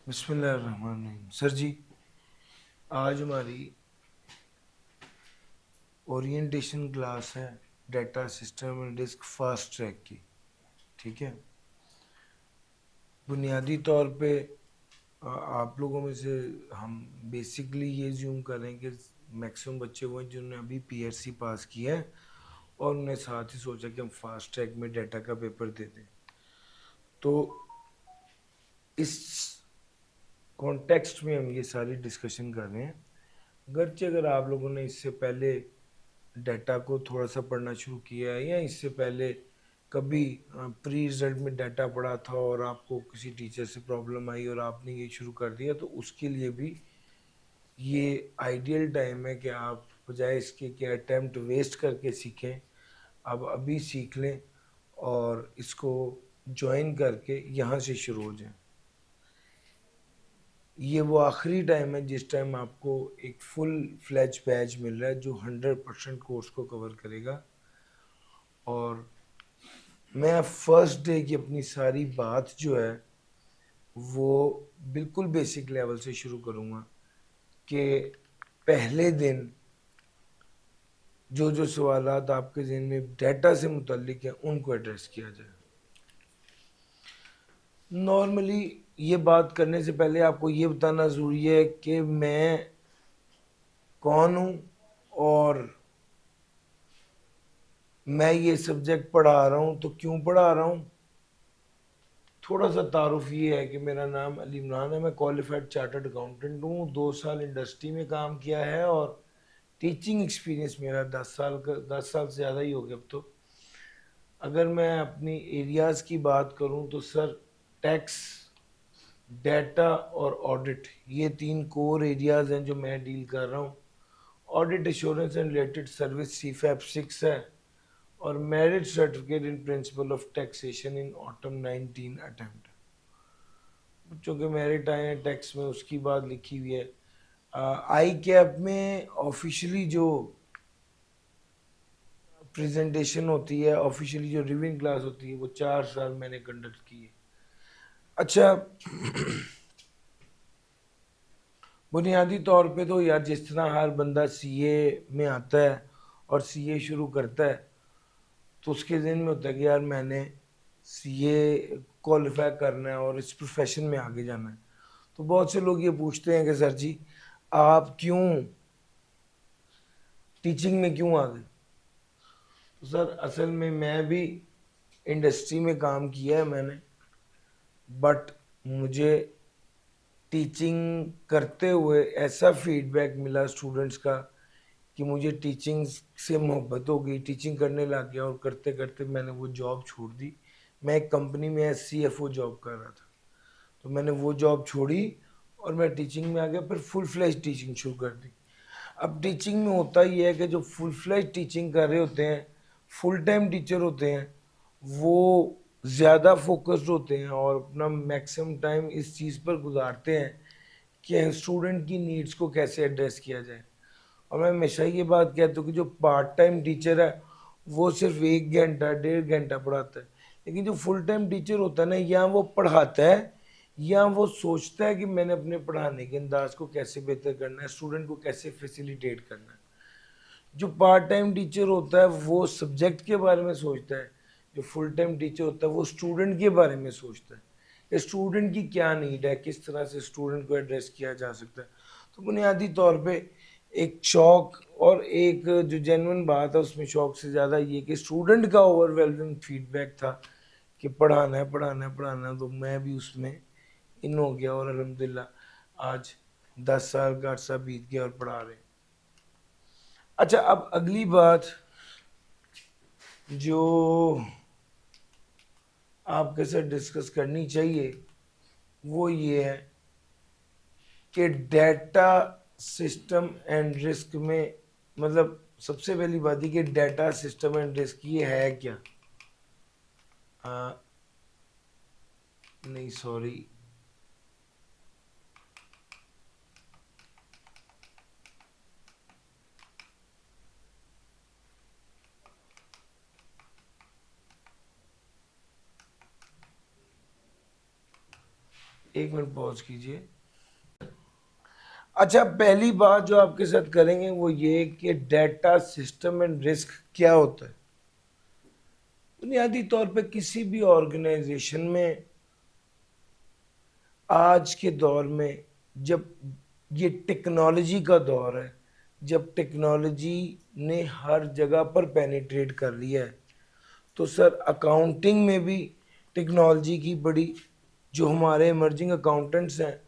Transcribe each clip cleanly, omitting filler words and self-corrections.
बिस्मिल्लाहिर्रहमानिर्रहीम। सर जी, आज हमारी ओरिएंटेशन क्लास है data system and disk fast track की। ठीक है। बुनियादी तौर पे आप लोगों में से हम बेसिकली ये ज्यूम करें कि मैक्सिमम बच्चे वो हैं जिन्होंने अभी पीएससी पास किया है और उन्हें साथ ही सोचा कि हम फास्ट ट्रैक में डेटा का पेपर दे दें। तो इस कॉन्टेक्स्ट में हम ये सारी डिस्कशन कर रहे हैं। गर्चे अगर आप लोगों ने इससे पहले डाटा को थोड़ा सा पढ़ना शुरू किया है या इससे पहले कभी प्री रिजल्ट में डाटा पढ़ा था और आपको किसी टीचर से प्रॉब्लम आई और आपने ये शुरू कर दिया, तो उसके लिए भी ये आइडियल टाइम है कि आप बजाय इसके कि अटैम्प्ट वेस्ट करके सीखें, आप अभी सीख लें और इसको ज्वाइन करके यहाँ से शुरू हो जाएं। ये वो आखिरी टाइम है जिस टाइम आपको एक फुल फ्लैज बैच मिल रहा है जो 100% कोर्स को कवर करेगा। और मैं फर्स्ट डे की अपनी सारी बात जो है वो बिल्कुल बेसिक लेवल से शुरू करूँगा कि पहले दिन जो जो सवालात आपके ज़हन में डाटा से मुतल्लिक हैं उनको एड्रेस किया जाए। नॉर्मली ये बात करने से पहले आपको ये बताना ज़रूरी है कि मैं कौन हूँ और मैं ये सब्जेक्ट पढ़ा रहा हूँ तो क्यों पढ़ा रहा हूँ। थोड़ा सा तारुफ ये है कि मेरा नाम अली इमरान है, मैं क्वालिफाइड चार्टर्ड अकाउंटेंट हूँ, 2 साल इंडस्ट्री में काम किया है और टीचिंग एक्सपीरियंस मेरा 10 साल का, 10 साल से ज़्यादा ही हो गया अब तो। अगर मैं अपनी एरियाज़ की बात करूँ तो सर, टैक्स, डाटा और ऑडिट, ये 3 कोर एरियाज़ हैं जो मैं डील कर रहा हूँ। Audit assurance and related service CFAP 6 है और merit certificate in principle of taxation in autumn 19 attempt. बच्चों के मेरिट आए हैं टैक्स में, उसकी बात लिखी हुई है। आई कैप में ऑफिशियली जो प्रेजेंटेशन होती है, ऑफिशियली जो रिविंग क्लास होती है, वो 4 साल मैंने कंडक्ट की है। अच्छा, बुनियादी तौर पे तो यार जिस तरह हर बंदा सीए में आता है और सीए शुरू करता है तो उसके जहन में होता है कि यार मैंने सीए क्वालिफाई करना है और इस प्रोफेशन में आगे जाना है। तो बहुत से लोग ये पूछते हैं कि सर जी, आप क्यों टीचिंग में क्यों आ गए। तो सर असल में मैं भी इंडस्ट्री में काम किया है मैंने, बट मुझे टीचिंग करते हुए ऐसा फीडबैक मिला स्टूडेंट्स का कि मुझे टीचिंग से मोहब्बत हो गई, टीचिंग करने लग गया और करते करते मैंने वो जॉब छोड़ दी। मैं एक कंपनी में एस CFO जॉब कर रहा था, तो मैंने वो जॉब छोड़ी और मैं टीचिंग में आ गया, फिर फुल फ्लैश टीचिंग शुरू कर दी। अब टीचिंग में होता ही है कि जो फुल फ्लैश टीचिंग कर रहे होते हैं, फुल टाइम टीचर होते हैं, वो ज़्यादा फोकस्ड होते हैं और अपना मैक्सिमम टाइम इस चीज़ पर गुजारते हैं कि स्टूडेंट की नीड्स को कैसे एड्रेस किया जाए। और मैं हमेशा ये बात कहता हूँ कि जो पार्ट टाइम टीचर है वो सिर्फ 1 घंटा 1.5 घंटा पढ़ाता है, लेकिन जो फुल टाइम टीचर होता है ना, या वो पढ़ाता है या वो सोचता है कि मैंने अपने पढ़ाने के अंदाज को कैसे बेहतर करना है, स्टूडेंट को कैसे फैसिलिटेट करना है। जो पार्ट टाइम टीचर होता है वो सब्जेक्ट के बारे में सोचता है, जो फुल टाइम टीचर होता है वो स्टूडेंट के बारे में सोचता है कि स्टूडेंट की क्या नीड है, किस तरह से स्टूडेंट को एड्रेस किया जा सकता है। तो बुनियादी तौर पे एक शौक और एक जो जेन्युइन बात है उसमें शौक से ज़्यादा ये कि स्टूडेंट का ओवरवेलमिंग फीडबैक था कि पढ़ाना है पढ़ाना है पढ़ाना है, तो मैं भी उसमें इन हो गया और अल्हम्दुलिल्लाह आज 10 साल का अर्सा बीत गया और पढ़ा रहे हैं। अच्छा, अब अगली बात जो आपके साथ डिस्कस करनी चाहिए वो ये है कि डेटा सिस्टम एंड रिस्क में, मतलब सबसे पहली बात है कि डेटा सिस्टम एंड रिस्क ये है क्या। नहीं सॉरी, एक मिनट पॉज कीजिए। अच्छा, पहली बात जो आपके साथ करेंगे वो ये कि डेटा सिस्टम एंड रिस्क क्या होता है। बुनियादी तौर पे किसी भी ऑर्गेनाइजेशन में आज के दौर में, जब ये टेक्नोलॉजी का दौर है, जब टेक्नोलॉजी ने हर जगह पर पेनिट्रेट कर लिया है, तो सर अकाउंटिंग में भी टेक्नोलॉजी की बड़ी, जो हमारे इमर्जिंग अकाउंटेंट्स हैं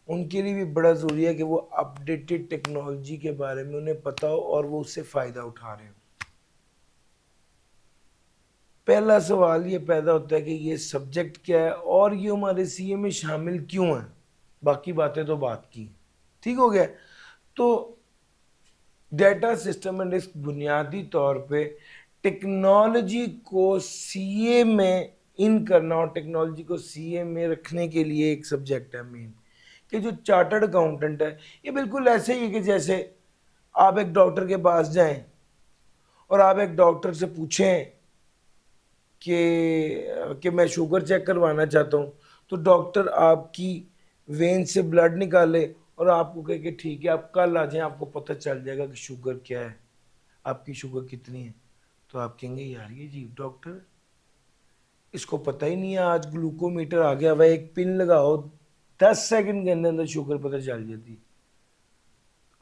उनके लिए भी बड़ा ज़रूरी है कि वो अपडेटेड टेक्नोलॉजी के बारे में उन्हें पता हो और वो उससे फ़ायदा उठा रहे हो। पहला सवाल ये पैदा होता है कि ये सब्जेक्ट क्या है और ये हमारे सीए में शामिल क्यों है। बाकी बातें तो बात की, ठीक हो गया। तो डेटा सिस्टम एंड रिस्क बुनियादी तौर पे टेक्नोलॉजी को सीए में इन करना और टेक्नोलॉजी को सीए में रखने के लिए एक सब्जेक्ट है मेन। कि जो चार्टर्ड अकाउंटेंट है ये बिल्कुल ऐसे ही है कि जैसे आप एक डॉक्टर के पास जाएं और आप एक डॉक्टर से पूछें कि मैं शुगर चेक करवाना चाहता हूँ, तो डॉक्टर आपकी वेन से ब्लड निकाले और आपको कहे कि ठीक है आप कल आ जाएं, आपको पता चल जाएगा कि शुगर क्या है, आपकी शुगर कितनी है। तो आप कहेंगे यार ये जी डॉक्टर, इसको पता ही नहीं है, आज ग्लूकोमीटर आ गया, वह एक पिन लगाओ 10 सेकंड के अंदर अंदर शुगर पता चल जाती।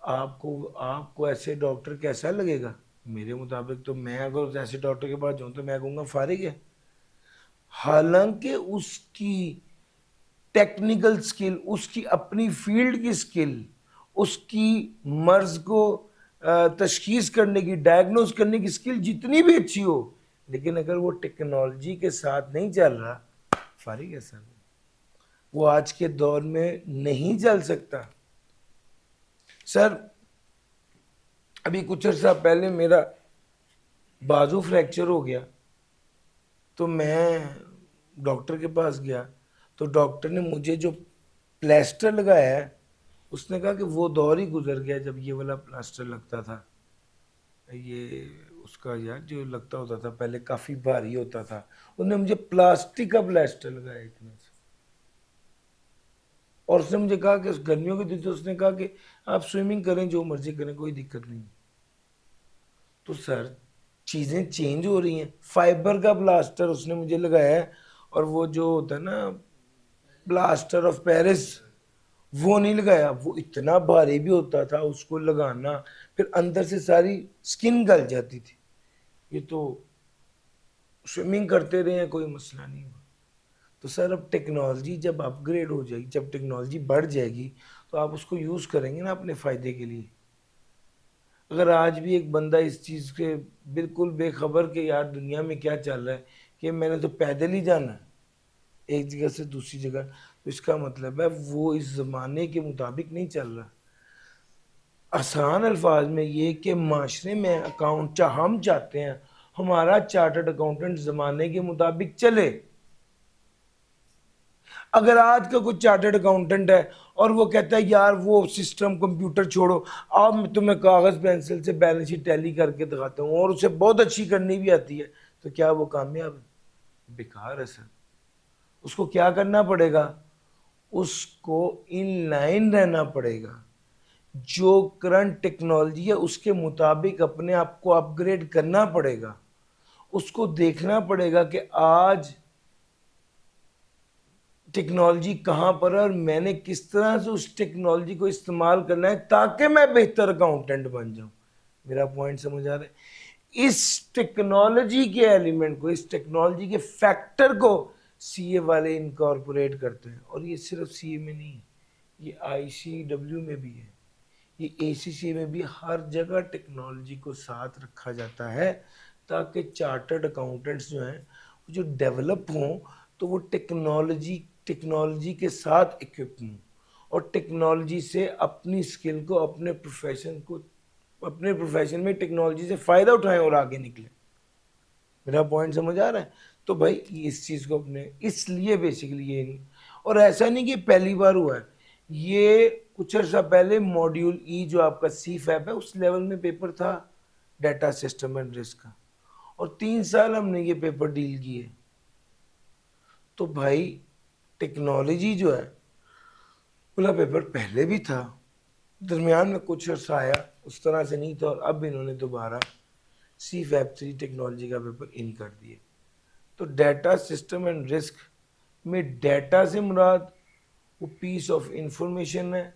आपको आपको ऐसे डॉक्टर कैसा लगेगा? मेरे मुताबिक तो मैं अगर ऐसे डॉक्टर के पास जाऊं तो मैं कहूँगा फारिग है। हालांकि उसकी टेक्निकल स्किल, उसकी अपनी फील्ड की स्किल, उसकी मर्ज को तशखीस करने की, डायग्नोज करने की स्किल जितनी भी अच्छी हो, लेकिन अगर वो टेक्नोलॉजी के साथ नहीं चल रहा, फारिग है सर, वो आज के दौर में नहीं चल सकता। सर अभी कुछ अर्सा पहले मेरा बाजू फ्रैक्चर हो गया, तो मैं डॉक्टर के पास गया, तो डॉक्टर ने मुझे जो प्लास्टर लगाया है उसने कहा कि वो दौर ही गुजर गया जब ये वाला प्लास्टर लगता था। ये उसका यार जो लगता होता था पहले काफ़ी भारी होता था, उन्होंने मुझे प्लास्टिक का प्लास्टर लगाया इतना सा। और उसने मुझे कहा कि गर्मियों के दिन, तो उसने कहा कि आप स्विमिंग करें, जो मर्जी करें, कोई दिक्कत नहीं। तो सर चीज़ें चेंज हो रही हैं। फाइबर का प्लास्टर उसने मुझे लगाया है, और वो जो होता है ना प्लास्टर ऑफ पेरिस, वो नहीं लगाया। वो इतना भारी भी होता था, उसको लगाना फिर अंदर से सारी स्किन गल जाती थी। ये तो स्विमिंग करते रहे हैं, कोई मसला नहीं हुआ। तो सर अब टेक्नोलॉजी जब अपग्रेड हो जाएगी, जब टेक्नोलॉजी बढ़ जाएगी, तो आप उसको यूज़ करेंगे ना अपने फ़ायदे के लिए। अगर आज भी एक बंदा इस चीज़ के बिल्कुल बेखबर के यार दुनिया में क्या चल रहा है, कि मैंने तो पैदल ही जाना है एक जगह से दूसरी जगह, तो इसका मतलब है वो इस ज़माने के मुताबिक नहीं चल रहा। आसान अल्फाज में ये कि माशरे में अकाउंट हम चाहते हैं हमारा चार्टर्ड अकाउंटेंट ज़माने के मुताबिक चले। अगर आज का कोई चार्टर्ड अकाउंटेंट है और वो कहता है यार वो सिस्टम कंप्यूटर छोड़ो, अब मैं तुम्हें कागज़ पेंसिल से बैलेंस शीट टैली करके दिखाता हूँ, और उसे बहुत अच्छी करनी भी आती है, तो क्या वो कामयाब है? बेकार है सर। उसको क्या करना पड़ेगा? उसको इन लाइन रहना पड़ेगा, जो करंट टेक्नोलॉजी है उसके मुताबिक अपने आप को अपग्रेड करना पड़ेगा। उसको देखना पड़ेगा कि आज टेक्नोलॉजी कहाँ पर है और मैंने किस तरह से उस टेक्नोलॉजी को इस्तेमाल करना है ताकि मैं बेहतर अकाउंटेंट बन जाऊं। मेरा पॉइंट समझ आ रहा है? इस टेक्नोलॉजी के एलिमेंट को, इस टेक्नोलॉजी के फैक्टर को सीए वाले इनकॉर्पोरेट करते हैं। और ये सिर्फ सीए में नहीं है, ये आईसीडब्ल्यू में भी है, ये एसीसी में भी, हर जगह टेक्नोलॉजी को साथ रखा जाता है ताकि चार्टर्ड अकाउंटेंट्स जो हैं वो जो डेवलप हों, तो वो टेक्नोलॉजी के साथ इक्विप हों और टेक्नोलॉजी से अपनी स्किल को, अपने प्रोफेशन को, अपने प्रोफेशन में टेक्नोलॉजी से फ़ायदा उठाएं और आगे निकलें। मेरा पॉइंट समझ आ रहा है? तो भाई इस चीज़ को अपने, इसलिए बेसिकली ये नहीं, और ऐसा नहीं कि पहली बार हुआ है, ये कुछ अर्सा पहले मॉड्यूल ई जो आपका सी फैप है उस लेवल में पेपर था डाटा सिस्टम एंड रिस्क का, और 3 साल हमने ये पेपर डील किए। तो भाई टेक्नोलॉजी जो है वाला पेपर पहले भी था, दरमियान में कुछ अर्सा आया, उस तरह से नहीं था, और अब इन्होंने दोबारा C-FAB 3 टेक्नोलॉजी का पेपर इन कर दिए। तो डाटा सिस्टम एंड रिस्क में डाटा से मुराद वो पीस ऑफ इंफॉर्मेशन है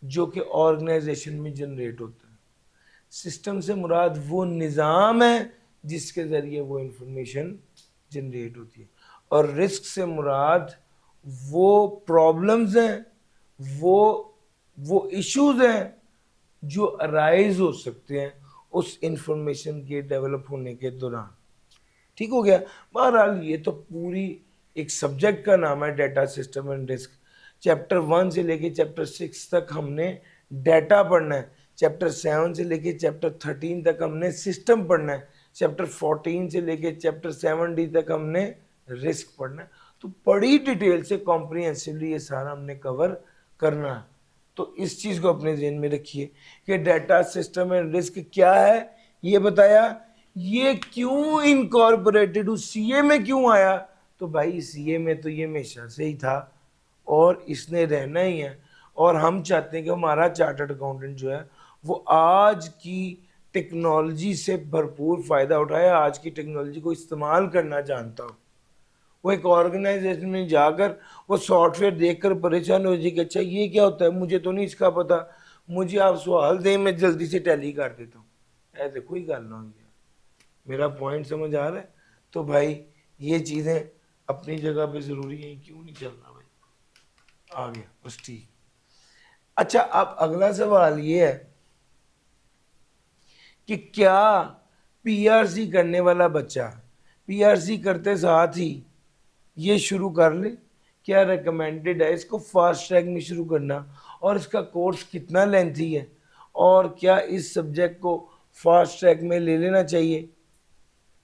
जो कि ऑर्गेनाइजेशन में जनरेट होता है। सिस्टम से मुराद वो निज़ाम है जिसके ज़रिए वो इंफॉर्मेशन जनरेट होती है। और रिस्क से मुराद वो प्रॉब्लम्स हैं, वो इश्यूज हैं जो अराइज हो सकते हैं उस इंफॉर्मेशन के डेवलप होने के दौरान। ठीक हो गया। बहरहाल ये तो पूरी एक सब्जेक्ट का नाम है, data system and risk. Chapter 1 से लेके चैप्टर 6 तक हमने डाटा पढ़ना है, चैप्टर 7 से लेके चैप्टर 13 तक हमने सिस्टम पढ़ना है, चैप्टर 14 से लेके चैप्टर 7D तक हमने रिस्क पढ़ना है। तो बड़ी डिटेल से कॉम्प्रिहेंसिवली ये सारा हमने कवर करना है। तो इस चीज़ को अपने जहन में रखिए कि डाटा सिस्टम एंड रिस्क क्या है, ये बताया। ये क्यों इनकॉर्पोरेटेड, सीए में क्यों आया? तो भाई सीए में तो ये हमेशा से ही था और इसने रहना ही है। और हम चाहते हैं कि हमारा चार्टर्ड अकाउंटेंट जो है वो आज की टेक्नोलॉजी से भरपूर फ़ायदा उठाए, आज की टेक्नोलॉजी को इस्तेमाल करना जानता हो। वो एक ऑर्गेनाइजेशन में जाकर वो सॉफ्टवेयर देखकर परेशान हो जाए कि अच्छा ये क्या होता है, मुझे तो नहीं इसका पता, मुझे आप सवाल दें मैं जल्दी से टैली कर देता हूँ। ऐसे कोई गल ना हो। मेरा पॉइंट समझ आ रहा है? तो भाई ये चीज़ें अपनी जगह पे ज़रूरी है, क्यों नहीं चलना भाई। आ गया बस, ठीक। अच्छा, अब अगला सवाल ये है कि क्या पीआरसी करने वाला बच्चा पीआरसी करते साथ ही ये शुरू कर ले? क्या रिकमेंडेड है इसको फास्ट ट्रैक में शुरू करना? और इसका कोर्स कितना लेंथी है? और क्या इस सब्जेक्ट को फास्ट ट्रैक में ले लेना चाहिए,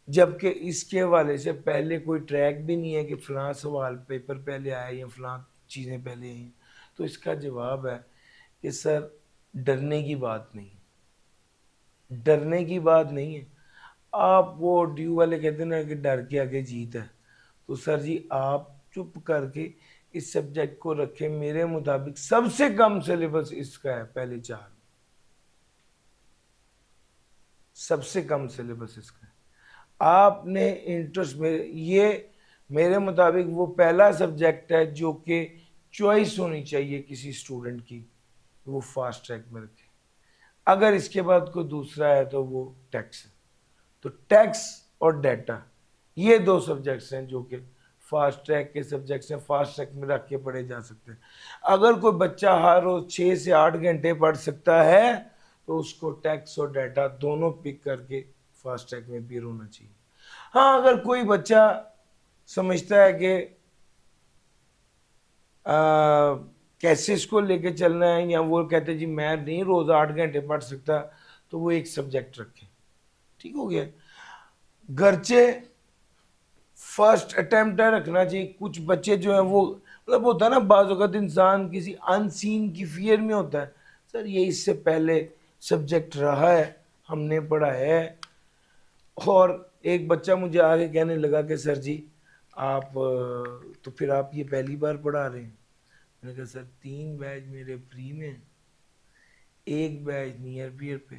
जबकि इसके हवाले से पहले कोई ट्रैक भी नहीं है कि फ़लाँ सवाल पेपर पहले आया या फ़लाँ चीज़ें पहले आई? तो इसका जवाब है कि सर डरने की बात नहीं है, डरने की बात नहीं है। आप वो ड्यू वाले कहते हैं ना कि डर के आगे जीत है। तो सर जी आप चुप करके इस सब्जेक्ट को रखें। मेरे मुताबिक सबसे कम सिलेबस इसका है, पहले 4 सबसे कम सिलेबस इसका है। आपने इंटरेस्ट में, ये मेरे मुताबिक वो पहला सब्जेक्ट है जो कि चॉइस होनी चाहिए किसी स्टूडेंट की, वो फास्ट ट्रैक में रखे। अगर इसके बाद कोई दूसरा है तो वो टैक्स है। तो टैक्स और डाटा ये 2 सब्जेक्ट्स हैं जो कि फास्ट ट्रैक के सब्जेक्ट्स हैं, फास्ट ट्रैक में रख के पढ़े जा सकते हैं। अगर कोई बच्चा हर रोज 6 से 8 घंटे पढ़ सकता है तो उसको टैक्स और डाटा दोनों पिक करके फास्ट ट्रैक में भी होना चाहिए। हाँ, अगर कोई बच्चा समझता है कि कैसे इसको लेके चलना है, या वो कहते जी मैं नहीं रोज 8 घंटे पढ़ सकता, तो वो एक सब्जेक्ट रखे। ठीक हो गया। घरचे फर्स्ट अटेम्प्ट रखना चाहिए। कुछ बच्चे जो हैं वो मतलब होता है ना, बाज़ वक़्त इंसान किसी अनसीन की फियर में होता है, सर ये इससे पहले सब्जेक्ट रहा है, हमने पढ़ाया है। और एक बच्चा मुझे आगे कहने लगा कि सर जी आप तो फिर आप ये पहली बार पढ़ा रहे हैं। मैंने कहा सर 3 बैच मेरे फ्री में, 1 बैच नियर पियर पे,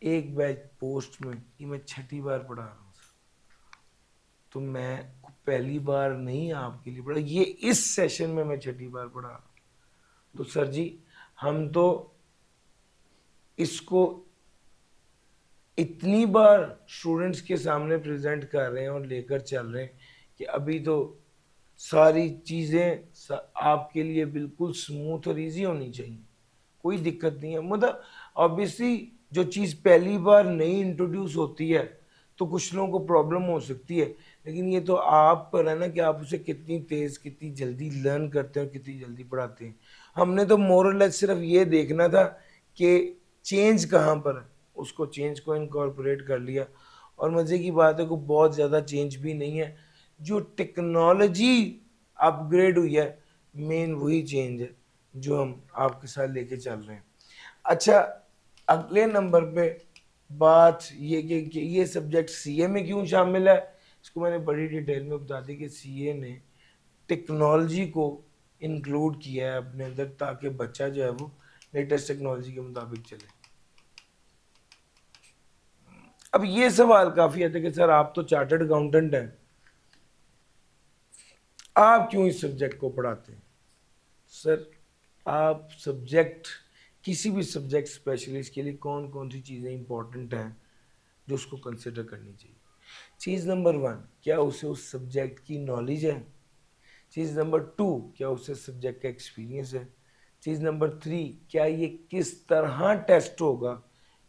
1 बैच पोस्ट में, ये मैं 6ठी बार पढ़ा रहा हूँ। तो मैं पहली बार नहीं आपके लिए पढ़ा, ये इस सेशन में मैं 6ठी बार पढ़ा। तो सर जी हम तो इसको इतनी बार स्टूडेंट्स के सामने प्रेजेंट कर रहे हैं और लेकर चल रहे हैं कि अभी तो सारी चीज़ें आपके लिए बिल्कुल स्मूथ और इजी होनी चाहिए, कोई दिक्कत नहीं है। मतलब ऑब्वियसली जो चीज़ पहली बार नई इंट्रोड्यूस होती है तो कुछ लोगों को प्रॉब्लम हो सकती है, लेकिन ये तो आप पर है ना कि आप उसे कितनी तेज़, कितनी जल्दी लर्न करते हैं और कितनी जल्दी पढ़ाते हैं। हमने तो मोरलेस सिर्फ ये देखना था कि चेंज कहाँ पर है, उसको चेंज को इनकॉर्पोरेट कर लिया। और मज़े की बात है कि बहुत ज़्यादा चेंज भी नहीं है, जो टेक्नोलॉजी अपग्रेड हुई है मेन वही चेंज है जो हम आपके साथ लेके चल रहे हैं। अच्छा, अगले नंबर पे बात ये कि ये सब्जेक्ट सीए में क्यों शामिल है, इसको मैंने बड़ी डिटेल में बता दी कि सीए ने टेक्नोलॉजी को इंक्लूड किया है अपने अंदर, ताकि बच्चा जो है वो लेटेस्ट टेक्नोलॉजी के मुताबिक चले। अब ये सवाल काफी आते कि सर आप तो चार्टर्ड अकाउंटेंट हैं, आप क्यों इस सब्जेक्ट को पढ़ाते हैं? सर आप सब्जेक्ट, किसी भी सब्जेक्ट स्पेशलिस्ट के लिए कौन कौन सी चीज़ें इंपॉर्टेंट हैं जो उसको कंसिडर करनी चाहिए? चीज़ नंबर 1, क्या उसे उस सब्जेक्ट की नॉलेज है? चीज़ नंबर 2, क्या उसे सब्जेक्ट का एक्सपीरियंस है? चीज़ नंबर 3, क्या ये किस तरह टेस्ट होगा?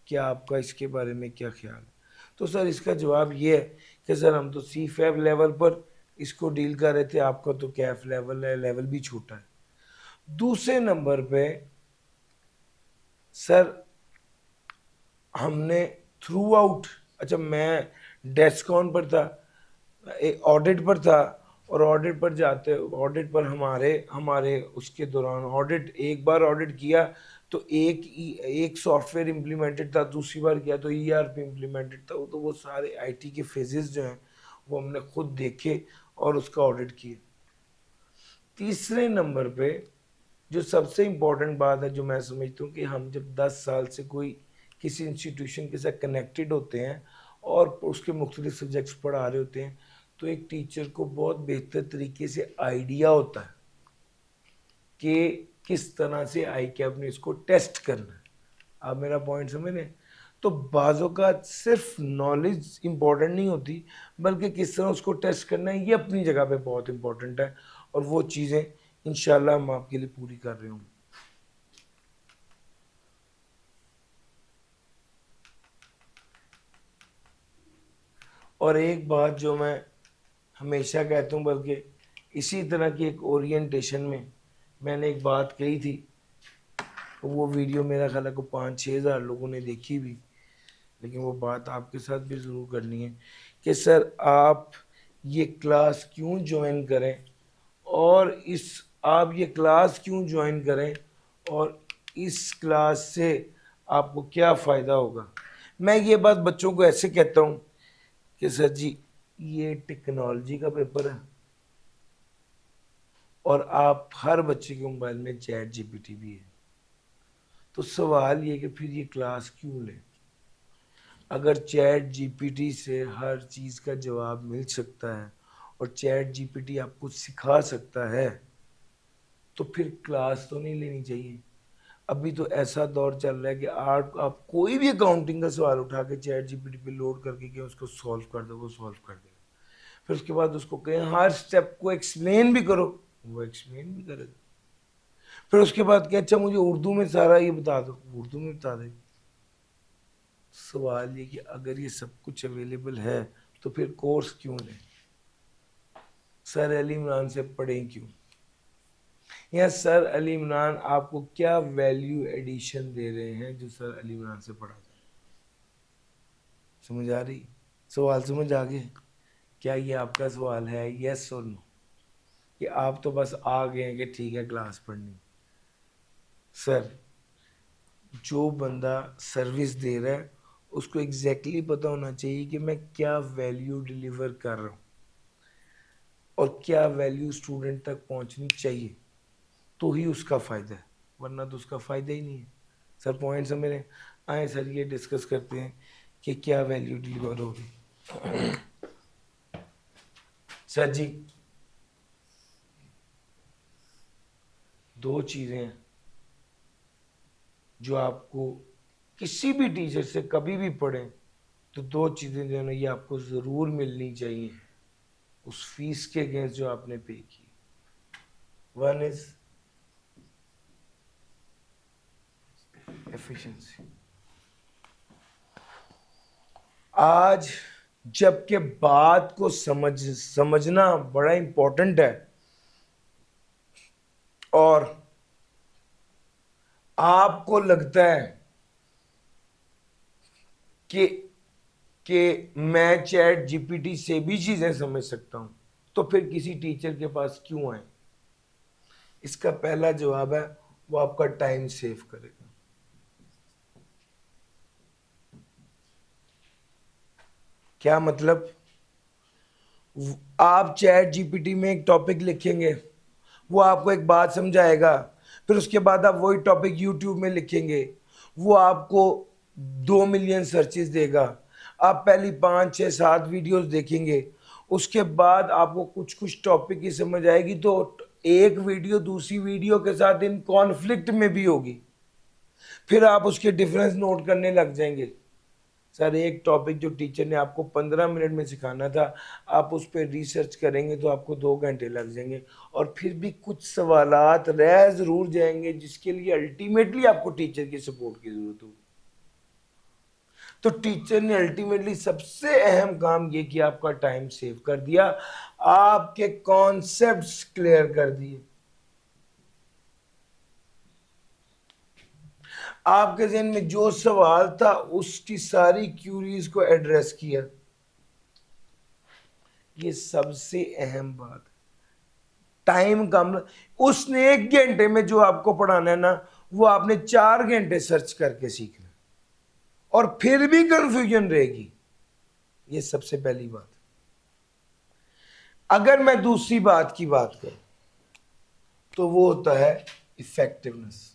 क्या आपका इसके बारे में क्या ख्याल है? तो सर इसका जवाब ये है कि सर हम तो सी फैब लेवल पर इसको डील कर रहे थे, आपका तो कैफ लेवल है, लेवल भी छोटा है। दूसरे नंबर पे सर हमने थ्रू आउट, अच्छा मैं डेस्कॉन पर था, ऑडिट पर था, और ऑडिट पर जाते, ऑडिट पर हमारे हमारे उसके दौरान ऑडिट, एक बार ऑडिट किया तो एक सॉफ्टवेयर इम्प्लीमेंटेड था, दूसरी बार किया तो ईआरपी इम्प्लीमेंटेड था। तो वो सारे आईटी के फेजेस जो हैं वो हमने खुद देखे और उसका ऑडिट किया। तीसरे नंबर पे जो सबसे इम्पोर्टेंट बात है जो मैं समझता हूँ कि हम जब 10 साल से कोई किसी इंस्टीट्यूशन के साथ कनेक्टेड होते हैं और उसके मुख्तलिफ सब्जेक्ट्स पढ़ा रहे होते हैं, तो एक टीचर को बहुत बेहतर तरीके से आइडिया होता है कि किस तरह से आई कैप ने इसको टेस्ट करना है। आप मेरा पॉइंट समझ रहे हैं? तो बाज़ों का सिर्फ नॉलेज इंपॉर्टेंट नहीं होती, बल्कि किस तरह उसको टेस्ट करना है ये अपनी जगह पे बहुत इंपॉर्टेंट है, और वो चीज़ें इंशाल्लाह हम आपके लिए पूरी कर रहे होंगे। और एक बात जो मैं हमेशा कहता हूँ, बल्कि इसी तरह की एक ओरिएंटेशन में मैंने एक बात कही थी, वो वीडियो मेरा ख्याल है को 5-6 हज़ार लोगों ने देखी भी, लेकिन वो बात आपके साथ भी ज़रूर करनी है कि सर आप ये क्लास क्यों ज्वाइन करें, और इस आप ये क्लास क्यों ज्वाइन करें, और इस क्लास से आपको क्या फ़ायदा होगा। मैं ये बात बच्चों को ऐसे कहता हूँ कि सर जी ये टेक्नोलॉजी का पेपर है, और आप हर बच्चे के मोबाइल में चैट जीपीटी भी है, तो सवाल ये कि फिर ये क्लास क्यों लें? अगर चैट जीपीटी से हर चीज़ का जवाब मिल सकता है और चैट जीपीटी आपको सिखा सकता है, तो फिर क्लास तो नहीं लेनी चाहिए। अभी तो ऐसा दौर चल रहा है कि आप कोई भी अकाउंटिंग का सवाल उठा के चैट जीपीटी पे लोड करके कि उसको सॉल्व कर दो, वो सॉल्व कर देगा। फिर उसके बाद उसको कहें हर स्टेप को एक्सप्लेन भी करो, वो एक्सप्लेन भी करेगा। फिर उसके बाद क्या, अच्छा मुझे उर्दू में सारा ये बता दो, उर्दू में बता देगा। सवाल ये कि अगर ये सब कुछ अवेलेबल है तो फिर कोर्स क्यों लें? सर अली इमरान से पढ़ें क्यों? या सर अली इमरान आपको क्या वैल्यू एडिशन दे रहे हैं जो सर अली इमरान से पढ़ा जाए? समझ आ रही? सवाल समझ आ गए? क्या ये आपका सवाल है, यस और नो, कि आप तो बस आ गए हैं कि ठीक है क्लास पढ़नी? सर जो बंदा सर्विस दे रहा है उसको एग्जैक्टली पता होना चाहिए कि मैं क्या वैल्यू डिलीवर कर रहा हूँ और क्या वैल्यू स्टूडेंट तक पहुँचनी चाहिए, तो ही उसका फ़ायदा है, वरना तो उसका फ़ायदा ही नहीं है। सर पॉइंट समझ रहे हैं? आए सर ये डिस्कस करते हैं कि क्या वैल्यू डिलीवर होगी। सर जी दो चीज़ें हैं जो आपको किसी भी टीचर से कभी भी पढ़ें तो दो चीज़ें जो है ना ये आपको ज़रूर मिलनी चाहिए उस फीस के अगेंस्ट जो आपने पे की। One is efficiency. आज जबकि बात को समझना बड़ा इंपॉर्टेंट है, और आपको लगता है कि मैं चैट जीपीटी से भी चीजें समझ सकता हूं, तो फिर किसी टीचर के पास क्यों आए? इसका पहला जवाब है वो आपका टाइम सेव करेगा। क्या मतलब? आप चैट जीपीटी में एक टॉपिक लिखेंगे, वो आपको एक बात समझाएगा, फिर उसके बाद आप वही टॉपिक यूट्यूब में लिखेंगे, वो आपको 2 मिलियन सर्चेस देगा। आप पहली 5 6 7 वीडियोस देखेंगे, उसके बाद आपको कुछ कुछ टॉपिक की समझ आएगी, तो एक वीडियो दूसरी वीडियो के साथ इन कॉन्फ्लिक्ट में भी होगी, फिर आप उसके डिफरेंस नोट करने लग जाएंगे। सर एक टॉपिक जो टीचर ने आपको 15 मिनट में सिखाना था, आप उस पर रिसर्च करेंगे तो आपको 2 घंटे लग जाएंगे, और फिर भी कुछ सवालात रह जरूर जाएंगे जिसके लिए अल्टीमेटली आपको टीचर की सपोर्ट की जरूरत होगी। तो टीचर ने अल्टीमेटली सबसे अहम काम ये किया, आपका टाइम सेव कर दिया, आपके कॉन्सेप्ट्स क्लियर कर दिए, आपके जहन में जो सवाल था उसकी सारी क्यूरीज को एड्रेस किया। ये सबसे अहम बात, टाइम कम। उसने 1 घंटे में जो आपको पढ़ाना है ना, वो आपने 4 घंटे सर्च करके सीखना, और फिर भी कंफ्यूजन रहेगी। ये सबसे पहली बात। अगर मैं दूसरी बात की बात करूं तो वो होता है effectiveness.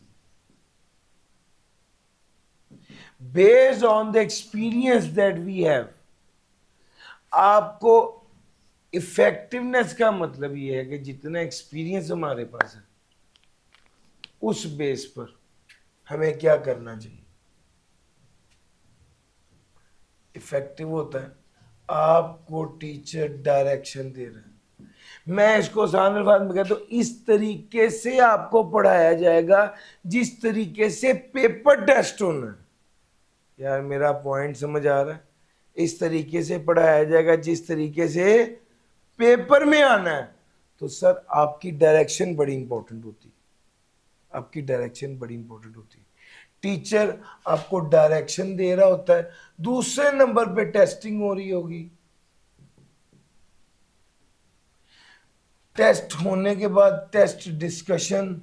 Based on the experience that we have, आपको इफेक्टिवनेस का मतलब ये है कि जितना एक्सपीरियंस हमारे पास है उस बेस पर हमें क्या करना चाहिए। इफेक्टिव होता है आपको टीचर डायरेक्शन दे रहा है, मैं इसको आसान अल्फाज में कहता हूं, इस तरीके से आपको पढ़ाया जाएगा जिस तरीके से पेपर टेस्ट होना है। यार मेरा पॉइंट समझ आ रहा है? इस तरीके से पढ़ाया जाएगा जिस तरीके से पेपर में आना है। तो सर आपकी डायरेक्शन बड़ी इंपॉर्टेंट होती है, आपकी डायरेक्शन बड़ी इंपॉर्टेंट होती है। टीचर आपको डायरेक्शन दे रहा होता है, दूसरे नंबर पे टेस्टिंग हो रही होगी, टेस्ट होने के बाद टेस्ट डिस्कशन,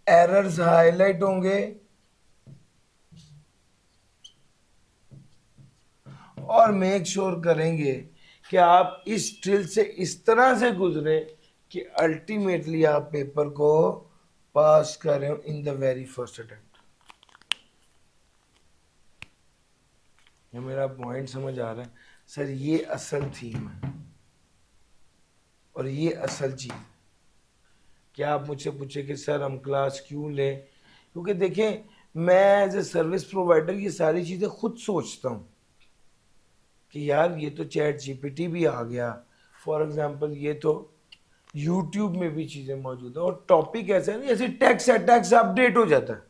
एरर्स हाईलाइट होंगे, और मेक श्योर करेंगे कि आप इस ड्रिल से इस तरह से गुजरे कि अल्टीमेटली आप पेपर को पास कर रहे हो in the very first attempt. ये मेरा पॉइंट समझ आ रहा है? सर ये असल थीम है और ये असल चीज। क्या आप मुझसे पूछे कि सर हम क्लास क्यों लें? क्योंकि देखें, मैं एज ए सर्विस प्रोवाइडर ये सारी चीज़ें खुद सोचता हूँ कि यार ये तो चैट जीपीटी भी आ गया, फॉर एग्जांपल ये तो यूट्यूब में भी चीज़ें मौजूद है, और टॉपिक ऐसा है ना, जैसे टैक्स है, टैक्स अपडेट हो जाता है।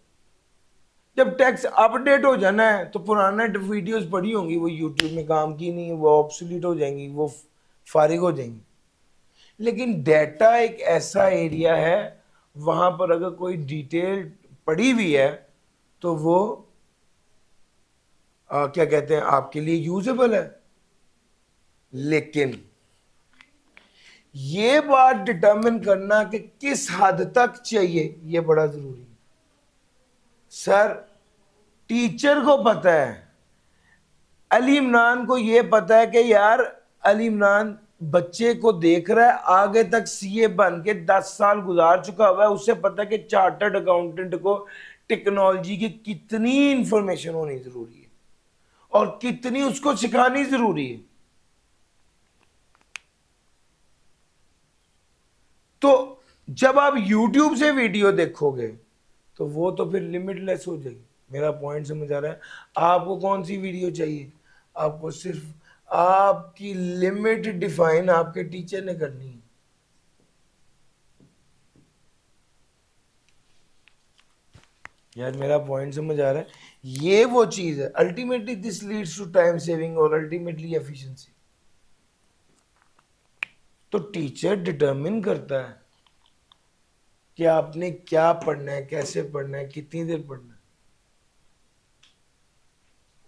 जब टैक्स अपडेट हो जाना है तो पुराना वीडियोस पड़ी होंगी, वो यूट्यूब में काम की नहीं, वो ऑब्सोलीट हो जाएंगी, वो फारिग हो जाएंगी। लेकिन डेटा एक ऐसा एरिया है, वहां पर अगर कोई डिटेल पड़ी हुई है तो वो क्या कहते हैं, आपके लिए यूजेबल है। लेकिन ये बात डिटरमिन करना कि किस हद तक चाहिए, ये बड़ा जरूरी है। सर टीचर को पता है, अली इमरान को ये पता है कि यार अली इमरान बच्चे को देख रहा है, आगे तक सीए बन के 10 साल गुजार चुका हुआ है, उसे पता है कि चार्टर्ड अकाउंटेंट को टेक्नोलॉजी की कितनी इंफॉर्मेशन होनी जरूरी है और कितनी उसको सिखानी जरूरी है। तो जब आप YouTube से वीडियो देखोगे तो वो तो फिर लिमिटलेस हो जाएगी। मेरा पॉइंट समझ आ रहा है? आपको कौन सी वीडियो चाहिए? आपको सिर्फ आपकी लिमिट डिफाइन आपके टीचर ने करनी है। यार मेरा पॉइंट समझ आ रहा है? ये वो चीज है, ultimately this leads to time saving और अल्टीमेटली एफिशिएंसी। तो टीचर डिटरमिन करता है कि आपने क्या पढ़ना है, कैसे पढ़ना है, कितनी देर पढ़ना है,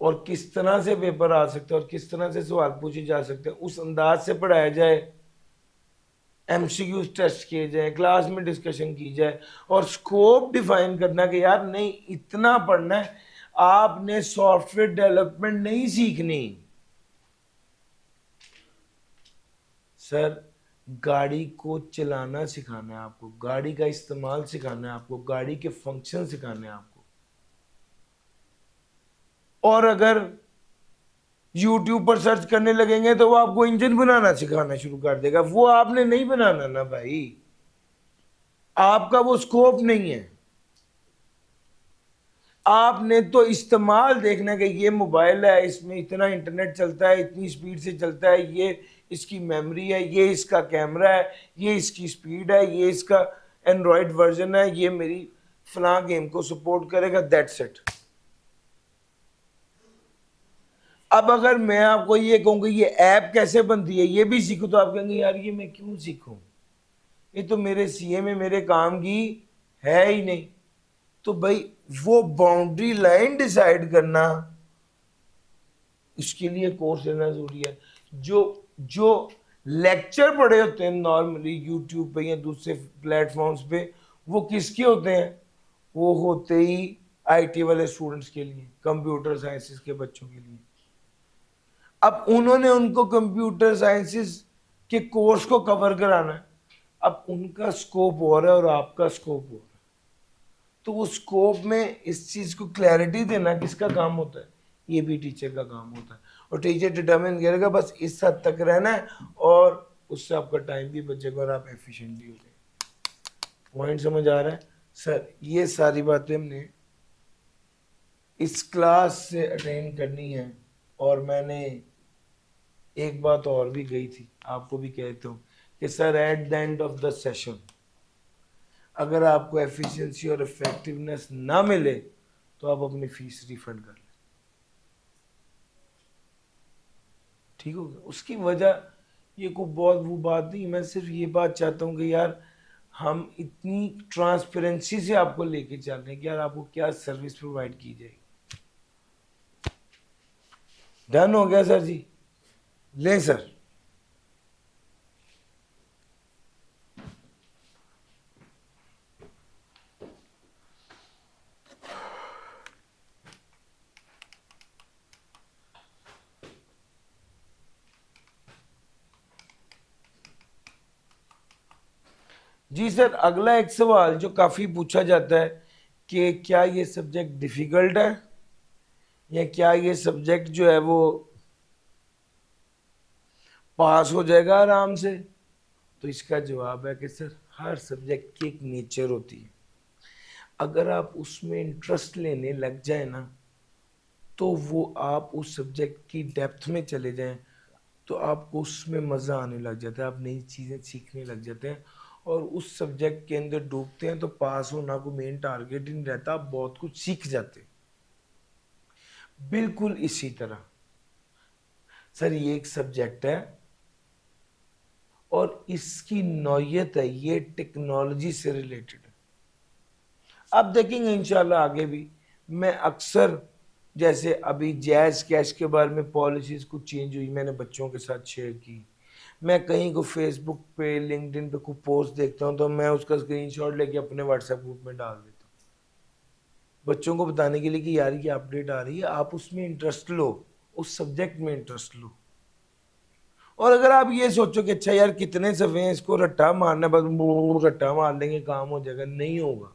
और किस तरह से पेपर आ सकता है और किस तरह से सवाल पूछे जा सकते हैं, उस अंदाज से पढ़ाया जाए, एमसीक्यूज टेस्ट किए जाए, क्लास में डिस्कशन की जाए, और स्कोप डिफाइन करना कि यार नहीं इतना पढ़ना है, आपने सॉफ्टवेयर डेवलपमेंट नहीं सीखनी। सर गाड़ी को चलाना सिखाना है आपको, गाड़ी का इस्तेमाल सिखाना है आपको, गाड़ी के फंक्शन सिखाने हैं आपको। और अगर YouTube पर सर्च करने लगेंगे तो वो आपको इंजन बनाना सिखाना शुरू कर देगा। वो आपने नहीं बनाना ना भाई, आपका वो स्कोप नहीं है। आपने तो इस्तेमाल देखना कि ये मोबाइल है, इसमें इतना इंटरनेट चलता है, इतनी स्पीड से चलता है, ये इसकी मेमोरी है, ये इसका कैमरा है, ये इसकी स्पीड है, ये इसका एंड्रॉयड वर्जन है, ये मेरी फलां गेम को सपोर्ट करेगा, दैट्स इट। अब अगर मैं आपको ये कहूँ कि ये ऐप कैसे बनती है ये भी सीखो, तो आप कहेंगे यार ये मैं क्यों सीखूं, ये तो मेरे सीए में मेरे काम की है ही नहीं। तो भाई वो बाउंड्री लाइन डिसाइड करना, इसके लिए कोर्स लेना जरूरी है। जो जो लेक्चर पढ़े होते हैं नॉर्मली यूट्यूब पे या दूसरे प्लेटफॉर्म्स पे, वो किसके होते हैं? वो होते ही आईटी वाले स्टूडेंट्स के लिए, कंप्यूटर साइंसेस के बच्चों के लिए। अब उन्होंने उनको कंप्यूटर साइंसेस के कोर्स को कवर कराना है, अब उनका स्कोप हो रहा है और आपका स्कोप हो रहा है, तो वो स्कोप में इस चीज को क्लैरिटी देना किसका काम होता है? ये भी टीचर का काम होता है। और टीचर डिटर्मिन करेगा बस इस हद तक रहना है, और उससे आपका टाइम भी बचेगा और आप एफिशिएंट भी हो जाएंगे। पॉइंट समझ आ रहा है सर? ये सारी बातें हमने इस क्लास से अटेंड करनी है। और मैंने एक बात और भी गई थी, आपको भी कहता हूँ कि sir at the end of the session अगर आपको एफिशिएंसी और इफेक्टिवनेस ना मिले तो आप अपनी फीस रिफंड कर लें, ठीक हो गया? उसकी वजह ये कोई बहुत वो बात नहीं, मैं सिर्फ ये बात चाहता हूँ कि यार हम इतनी ट्रांसपेरेंसी से आपको लेके चल रहे हैं कि यार आपको क्या सर्विस प्रोवाइड की जाएगी। डन हो गया सर जी? ले सर। जी सर, अगला एक सवाल जो काफी पूछा जाता है कि क्या ये सब्जेक्ट डिफिकल्ट है या क्या ये सब्जेक्ट जो है वो पास हो जाएगा आराम से। तो इसका जवाब है कि सर हर सब्जेक्ट की एक नेचर होती है, अगर आप उसमें इंटरेस्ट लेने लग जाए ना तो वो आप उस सब्जेक्ट की डेप्थ में चले जाएं तो आपको उसमें मज़ा आने लग जाता है, आप नई चीज़ें सीखने लग जाते हैं और उस सब्जेक्ट के अंदर डूबते हैं तो पास होना को मेन टारगेट ही नहीं रहता, आप बहुत कुछ सीख जाते हैं। बिल्कुल इसी तरह सर ये एक सब्जेक्ट है और इसकी नौयत है, ये टेक्नोलॉजी से रिलेटेड है। आप देखेंगे इंशाल्लाह आगे भी मैं अक्सर, जैसे अभी जैज़ कैश के बारे में पॉलिसीज कुछ चेंज हुई, मैंने बच्चों के साथ शेयर की। मैं कहीं को फेसबुक पे लिंक्डइन पे कुछ पोस्ट देखता हूँ तो मैं उसका स्क्रीनशॉट लेके अपने व्हाट्सएप ग्रुप में डाल देता हूँ, बच्चों को बताने के लिए कि यार ये अपडेट आ रही है, आप उसमें इंटरेस्ट लो, उस सब्जेक्ट में इंटरेस्ट लो। और अगर आप ये सोचो कि अच्छा यार कितने सफ़े हैं, इसको रट्टा मारना, बस रट्टा मार लेंगे काम हो जाएगा, नहीं होगा।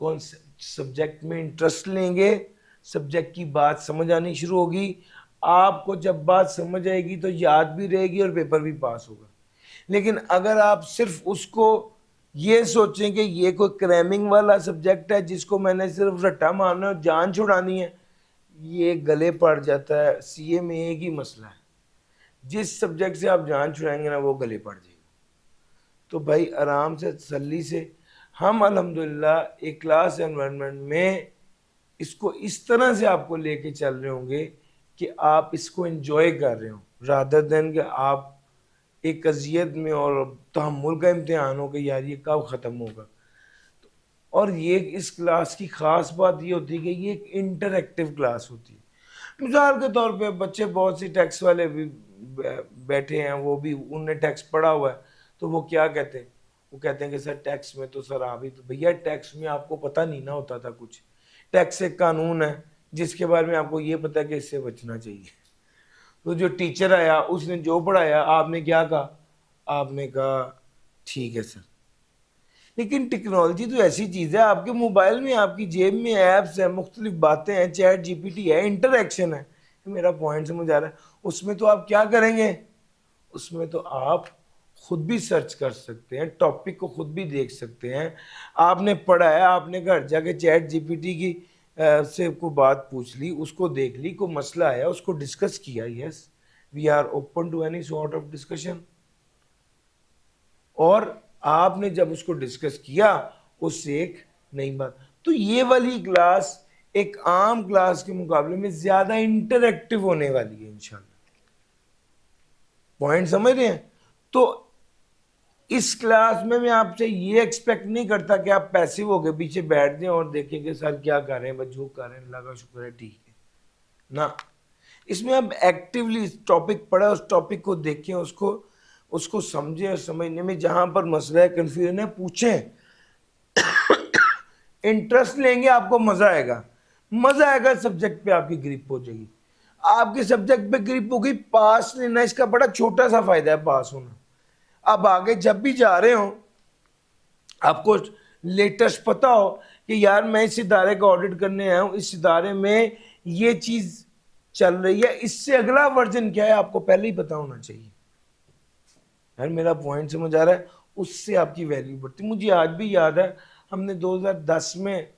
कौन सब्जेक्ट में इंटरेस्ट लेंगे, सब्जेक्ट की बात समझ आनी शुरू होगी, आपको जब बात समझ आएगी तो याद भी रहेगी और पेपर भी पास होगा। लेकिन अगर आप सिर्फ उसको ये सोचें कि ये कोई क्रैमिंग वाला सब्जेक्ट है जिसको मैंने सिर्फ रट्टा मारना और जान छुड़ानी है, ये गले पड़ जाता है। सीए में एक ही मसला है, जिस सब्जेक्ट से आप जान छुड़ाएंगे ना वो गले पड़ जाएगा। तो भाई आराम से तसल्ली से, हम अल्हम्दुलिल्लाह एक क्लास एनवायरनमेंट में इसको इस तरह से आपको लेके चल रहे होंगे कि आप इसको एंजॉय कर रहे हो, रादर देन कि आप एक अजियत में और तहम्मुल का इम्तिहान हो कि यार ये कब ख़त्म होगा। और ये इस क्लास की ख़ास बात ये होती है कि ये एक इंटरएक्टिव क्लास होती है। मिसाल के तौर पे बच्चे बहुत सी टैक्स वाले भी बैठे हैं, वो भी उनने टैक्स पढ़ा हुआ है, तो वो क्या कहते हैं? वो कहते हैं कि सर टैक्स में तो सर आप ही तो, भैया टैक्स में आपको पता नहीं ना होता था कुछ। टैक्स एक कानून है जिसके बारे में आपको ये पता है कि इससे बचना चाहिए। तो जो टीचर आया उसने जो पढ़ाया आपने क्या कहा, आपने कहा ठीक है सर। लेकिन टेक्नोलॉजी तो ऐसी चीज है, आपके मोबाइल में आपकी जेब में ऐप्स है, मुख्तलिफ बातें हैं, चैट जीपीटी है, इंटरेक्शन है। मेरा पॉइंट समझ आ रहा है। उसमें तो आप क्या करेंगे, उसमें तो आप खुद भी सर्च कर सकते हैं, टॉपिक को खुद भी देख सकते हैं। आपने पढ़ा है, आपने घर जाके चैट जीपीटी की से को बात पूछ ली, उसको देख ली, कोई मसला आया उसको डिस्कस किया। Yes, we are open to any sort of discussion. और आपने जब उसको डिस्कस किया उससे एक नई बात, तो ये वाली क्लास एक आम क्लास के मुकाबले में ज्यादा इंटरेक्टिव होने वाली है इंशाल्लाह। पॉइंट समझ रहे हैं? तो इस क्लास में मैं आपसे ये एक्सपेक्ट नहीं करता कि आप पैसिव होके पीछे बैठ जाएं और देखें कि सर क्या कर रहे हैं, बस जो कर रहे हैं अल्लाह का शुक्र है ठीक है ना। इसमें आप एक्टिवली टॉपिक पढ़ा, उस टॉपिक को देखें, उसको उसको समझें, और समझने में जहां पर मसला है, कंफ्यूजन है, पूछें। इंटरेस्ट लेंगे आपको मजा आएगा, मजा आएगा, सब्जेक्ट पे आपकी ग्रिप हो जाएगी। आपके सब्जेक्ट पे ग्रिप होगी, पास लेना इसका बड़ा छोटा सा फायदा है, पास होना। अब आगे जब भी जा रहे हो, आपको लेटेस्ट पता हो कि यार मैं इस इदारे का ऑडिट करने आया हूं, इस इदारे में ये चीज चल रही है, इससे अगला वर्जन क्या है आपको पहले ही पता होना चाहिए। यार मेरा पॉइंट समझ आ रहा है? उससे आपकी वैल्यू बढ़ती। मुझे आज भी याद है, हमने 2010 में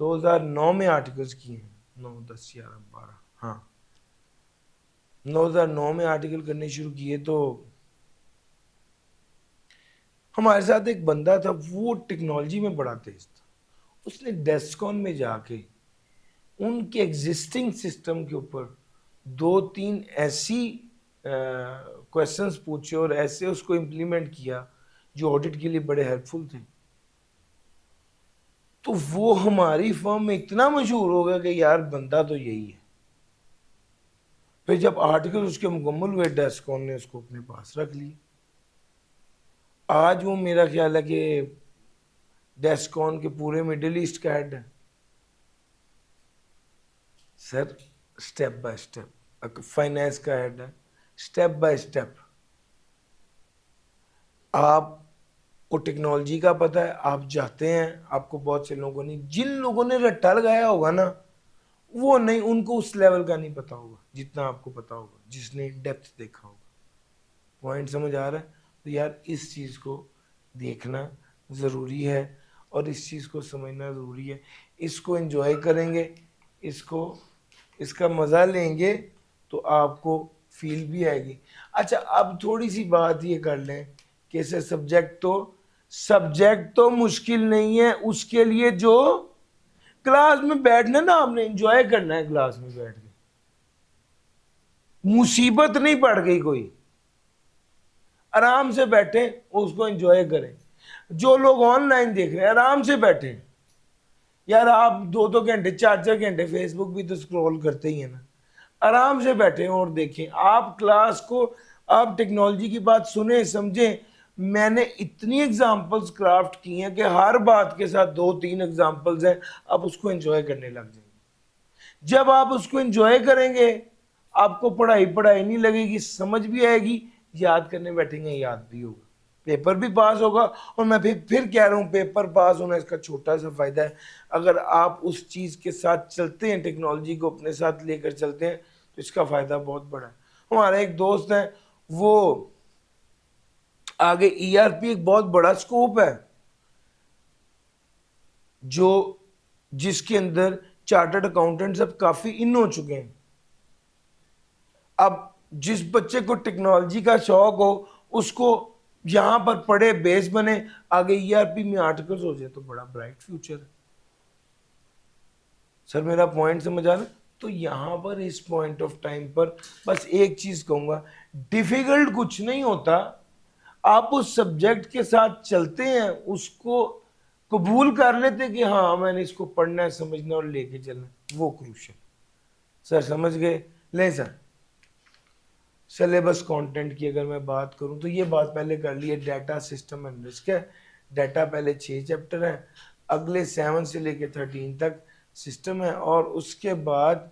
2009 में आर्टिकल्स किए हैं, 9 10 11 12, हाँ 2009 में आर्टिकल करने शुरू किए। तो हमारे साथ एक बंदा था, वो टेक्नोलॉजी में बड़ा तेज था। उसने डेस्कॉन में जाके उनके एग्जिस्टिंग सिस्टम के ऊपर 2-3 ऐसी क्वेश्चंस पूछे और ऐसे उसको इम्प्लीमेंट किया जो ऑडिट के लिए बड़े हेल्पफुल थे। तो वो हमारी फर्म में इतना मशहूर हो गया कि यार बंदा तो यही है। फिर जब आर्टिकल उसके मुकम्मल हुए, डेस्कॉन ने उसको अपने पास रख लिया। आज वो मेरा ख्याल है कि डेस्कॉन के पूरे मिडिल ईस्ट का हेड है sir. Step by step finance का हेड है, स्टेप बाय स्टेप। आपको टेक्नोलॉजी का पता है, आप जाते हैं, आपको बहुत से लोगों ने, जिन लोगों ने रट्टा लगाया होगा ना, वो नहीं, उनको उस लेवल का नहीं पता होगा जितना आपको पता होगा, जिसने डेप्थ देखा होगा। पॉइंट समझ आ रहा है? तो यार इस चीज़ को देखना ज़रूरी है और इस चीज़ को समझना ज़रूरी है। इसको एंजॉय करेंगे, इसको इसका मज़ा लेंगे तो आपको फील भी आएगी। अच्छा, अब थोड़ी सी बात ये कर लें कि इसे सब्जेक्ट तो मुश्किल नहीं है, उसके लिए जो क्लास में बैठना ना, आपने एंजॉय करना है क्लास में बैठ के। मुसीबत नहीं पड़ गई कोई, आराम से बैठे उसको एंजॉय करें। जो लोग ऑनलाइन देख रहे हैं आराम से बैठे। यार आप 2-2 घंटे 4-4 घंटे फेसबुक भी तो स्क्रॉल करते ही है ना, आराम से बैठे और देखें आप क्लास को। आप टेक्नोलॉजी की बात सुने समझें। मैंने इतनी एग्जांपल्स क्राफ्ट की हैं कि हर बात के साथ 2-3 एग्जांपल्स हैं, आप उसको एंजॉय करने लग जाएंगे। जब आप उसको एंजॉय करेंगे, आपको पढ़ाई पढ़ाई नहीं लगेगी, समझ भी आएगी, याद करने बैठेंगे याद भी होगा, पेपर भी पास होगा। और मैं फिर कह रहा हूँ, पेपर पास होना इसका छोटा सा फायदा है। अगर आप उस चीज़ के साथ चलते हैं, टेक्नोलॉजी को अपने साथ लेकर चलते हैं, तो इसका फायदा बहुत बड़ा है। हमारा एक दोस्त है, वो आगे ईआरपी एक बहुत बड़ा स्कोप है जो जिसके अंदर चार्टर्ड अकाउंटेंट्स अब काफी इन हो चुके हैं। अब जिस बच्चे को टेक्नोलॉजी का शौक हो, उसको यहां पर पढ़े, बेस बने, आगे ईआरपी में आर्टिकल्स हो जाए तो बड़ा ब्राइट फ्यूचर है। सर मेरा पॉइंट समझ आ रहा है? तो यहां पर इस पॉइंट ऑफ टाइम पर बस एक चीज कहूंगा, डिफिकल्ट कुछ नहीं होता। आप उस सब्जेक्ट के साथ चलते हैं, उसको कबूल कर लेते कि हाँ मैंने इसको पढ़ना है, समझना और लेके चलना, वो क्रूशल। सर समझ गए? ले सर, सिलेबस कंटेंट की अगर मैं बात करूं तो ये बात पहले कर ली है, डाटा सिस्टम एंड रिस्क है। डाटा पहले 6 चैप्टर है, अगले 7 से लेके 13 तक सिस्टम है, और उसके बाद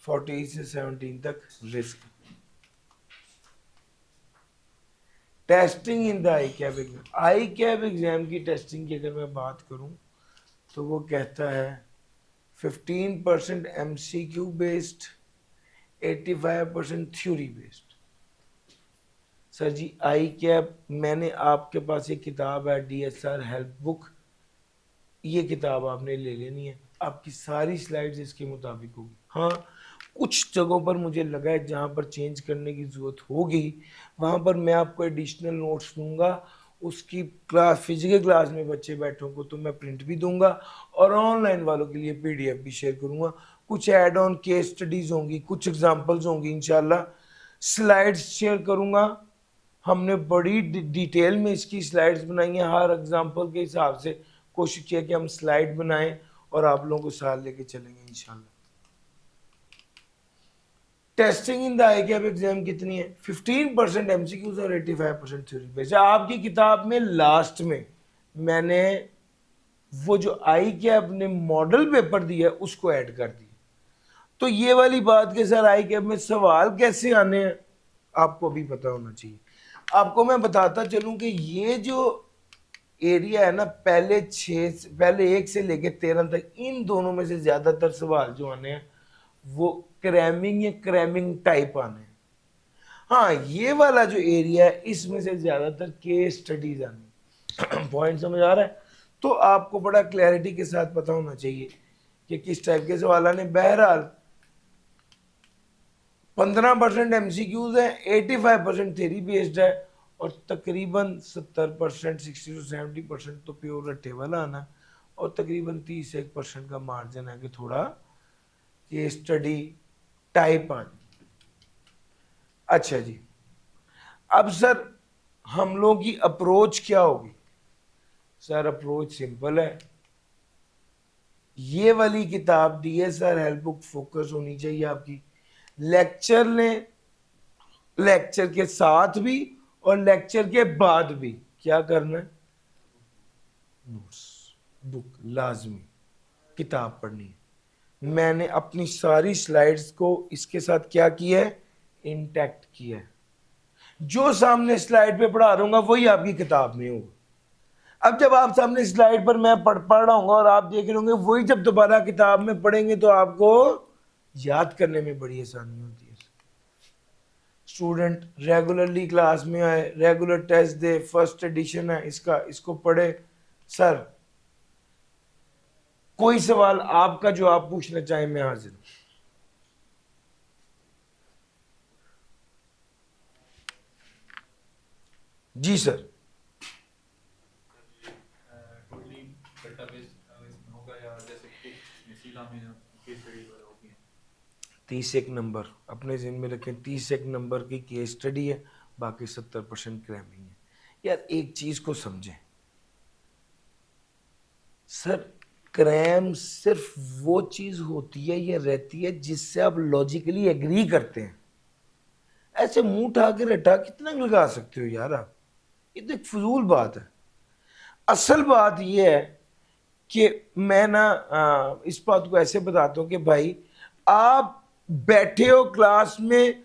14 से 17 तक risk. Testing in the I cab exam, I cab exam की टेस्टिंग की अगर मैं बात करूं तो वो कहता है 15% MCQ based, 85% theory based. Sir ji I कैब, मैंने आपके पास एक किताब है DSR हेल्प बुक, ये किताब आपने ले लेनी है, आपकी सारी स्लाइड्स इसके मुताबिक होगी। हाँ, कुछ जगहों पर मुझे लगा है जहाँ पर चेंज करने की ज़रूरत होगी वहाँ पर मैं आपको एडिशनल नोट्स दूंगा, उसकी क्लास फिजिकल क्लास में बच्चे बैठों को तो मैं प्रिंट भी दूंगा और ऑनलाइन वालों के लिए PDF भी शेयर करूंगा। कुछ ऐड ऑन केस स्टडीज़ होंगी, कुछ एग्जांपल्स होंगी, इंशाल्लाह स्लाइड्स शेयर करूंगा। हमने बड़ी डिटेल में इसकी स्लाइड्स बनाई हैं, हर एग्जांपल के हिसाब से कोशिश किया कि हम स्लाइड बनाएं और आप लोगों को साथ लेके चलेंगे इंशाल्लाह। Testing in the I cap exam कितनी है? 15% MCQs और 85% थ्योरी बेस्ड। आपकी किताब में लास्ट में मैंने वो जो आई कैप ने मॉडल पेपर दिया उसको ऐड कर दिया। तो ये वाली बात के सर आई कैप में सवाल कैसे आने हैं आपको भी पता होना चाहिए। आपको मैं बताता चलूं कि ये जो एरिया है ना, पहले 1 से लेके 13 तक, इन दोनों में से ज्यादातर सवाल जो आने हैं वो क्रैमिंग या क्रैमिंग टाइप आने हैं। हाँ, ये वाला जो एरिया है इसमें से ज्यादातर केस स्टडीज आनी। पॉइंट समझ आ रहा है? तो आपको बड़ा क्लैरिटी के साथ पता होना चाहिए कि किस टाइप के सवाल आने। बहरहाल 15% MCQs है, 85% थ्योरी बेस्ड है और तकरीबन 70%, 60 to 70% तो प्योर रट्टे वाला आना और तकरीबन 30% का मार्जिन है कि थोड़ा ये स्टडी टाइप आनी। अच्छा जी, अब सर हम लोगों की अप्रोच क्या होगी? सर अप्रोच सिंपल है, ये वाली किताब DSR हेल्प बुक फोकस होनी चाहिए आपकी। लेक्चर लें, लेक्चर के साथ भी और लेक्चर के बाद भी क्या करना है? नोट्स, बुक लाजमी, किताब पढ़नी है। मैंने अपनी सारी स्लाइड्स को इसके साथ क्या किया है? इंटैक्ट किया है। जो सामने स्लाइड पे पढ़ा रहूंगा वही आपकी किताब में होगा। अब जब आप सामने स्लाइड पर मैं पढ़ रहा हूँ और आप देख रहे होंगे, वही जब दोबारा किताब में पढ़ेंगे तो आपको याद करने में बड़ी आसानी होती है। स्टूडेंट रेगुलरली क्लास में आए, रेगुलर टेस्ट दे, फर्स्ट एडिशन है इसका, इसको पढ़े। सर कोई सवाल आपका जो आप पूछना चाहें मैं हाजिर हूं। जी सर। 30 नंबर अपने जिन में रखें, 30 नंबर की केस स्टडी है, बाकी 70% क्रैमिंग है। यार एक चीज को समझें सर, क्रैम सिर्फ वो चीज होती है या रहती है जिससे आप लॉजिकली एग्री करते हैं। ऐसे मुंह उठा के रटा कितना लगा सकते हो यार आप? ये तो एक फजूल बात है। असल बात यह है कि मैं ना इस बात को ऐसे बताता हूं कि भाई आप बैठे हो क्लास में,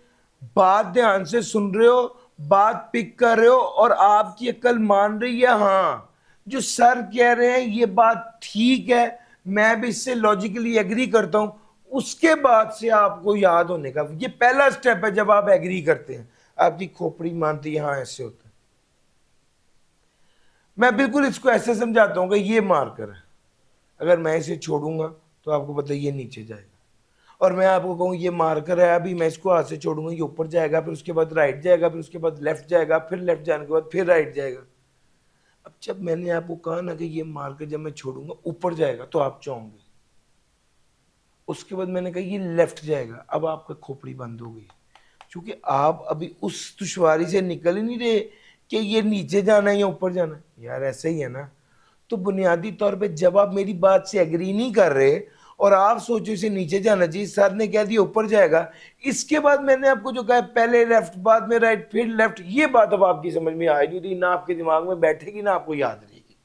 बात ध्यान से सुन रहे हो, बात पिक कर रहे हो और आपकी अक्ल मान रही है हाँ जो सर कह रहे हैं ये बात ठीक है, मैं भी इससे लॉजिकली एग्री करता हूं। उसके बाद से आपको याद होने का ये पहला स्टेप है। जब आप एग्री करते हैं आपकी खोपड़ी मानती है हाँ ऐसे होता है। मैं बिल्कुल इसको ऐसे समझाता हूं कि ये मार्कर है, अगर मैं इसे छोड़ूंगा तो आपको पता है ये नीचे जाएगा, और मैं आपको कहूँ ये मार्कर है, अभी मैं इसको हाथ से छोड़ूंगा ये ऊपर जाएगा, फिर उसके बाद राइट जाएगा, फिर उसके बाद लेफ्ट जाएगा, फिर लेफ्ट जाने के बाद फिर राइट जाएगा। अब जब मैंने आपको कहा ना कि ये मार्कर जब मैं छोड़ूंगा ऊपर जाएगा तो आप चाहोगे, उसके बाद मैंने कहा ये लेफ्ट जाएगा, अब आपका खोपड़ी बंद हो गई, क्योंकि आप अभी उस दुश्वारी से निकल ही नहीं रहे कि ये नीचे जाना है या ऊपर जाना है। यार ऐसा ही है ना। तो बुनियादी तौर पे जब आप मेरी बात से एग्री नहीं कर रहे और आप सोचो इसे नीचे जाना चाहिए, सर ने कह दिया ऊपर जाएगा, इसके बाद मैंने आपको जो कहा पहले लेफ्ट बाद में राइट फिर लेफ्ट, ये बात अब आपकी समझ में आई नहीं रही, ना आपके दिमाग में बैठेगी ना आपको याद रहेगी।